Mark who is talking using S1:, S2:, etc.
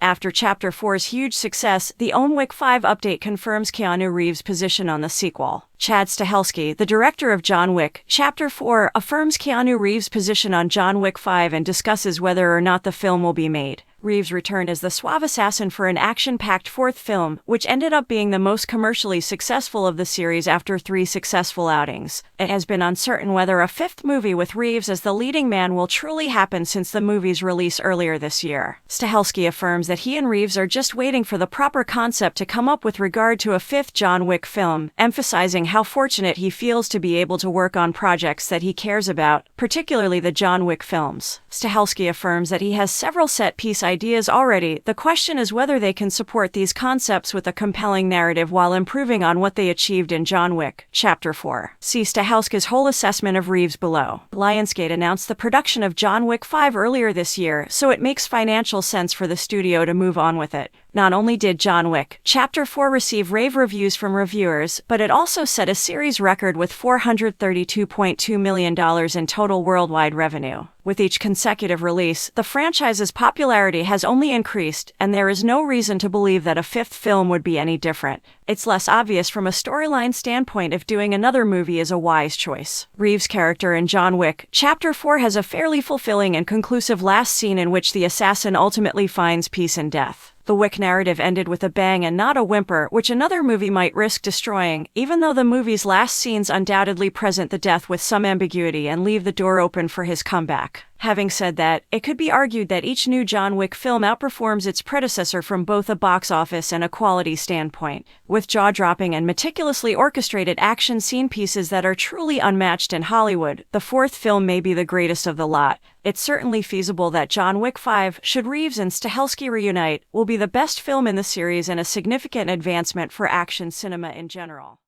S1: After Chapter 4's huge success, the John Wick 5 update confirms Keanu Reeves' position on the sequel. Chad Stahelski, the director of John Wick, Chapter 4, affirms Keanu Reeves' position on John Wick 5 and discusses whether or not the film will be made. Reeves returned as the suave assassin for an action-packed fourth film, which ended up being the most commercially successful of the series after 3 successful outings. It has been uncertain whether a fifth movie with Reeves as the leading man will truly happen since the movie's release earlier this year. Stahelski affirms that he and Reeves are just waiting for the proper concept to come up with regard to a fifth John Wick film, emphasizing how fortunate he feels to be able to work on projects that he cares about, particularly the John Wick films. Stahelski affirms that he has several set-piece ideas already. The question is whether they can support these concepts with a compelling narrative while improving on what they achieved in John Wick, Chapter 4. See Stahelski's whole assessment of Reeves below. Lionsgate announced the production of John Wick 5 earlier this year, so it makes financial sense for the studio to move on with it. Not only did John Wick, Chapter 4 receive rave reviews from reviewers, but it also set a series record with $432.2 million in total worldwide revenue. With each consecutive release, the franchise's popularity has only increased, and there is no reason to believe that a fifth film would be any different. It's less obvious from a storyline standpoint if doing another movie is a wise choice. Reeves' character in John Wick, Chapter 4 has a fairly fulfilling and conclusive last scene in which the assassin ultimately finds peace in death. The Wick narrative ended with a bang and not a whimper, which another movie might risk destroying, even though the movie's last scenes undoubtedly present the death with some ambiguity and leave the door open for his comeback. Having said that, it could be argued that each new John Wick film outperforms its predecessor from both a box office and a quality standpoint. With jaw-dropping and meticulously orchestrated action scene pieces that are truly unmatched in Hollywood, the fourth film may be the greatest of the lot. It's certainly feasible that John Wick 5, should Reeves and Stahelski reunite, will be the best film in the series and a significant advancement for action cinema in general.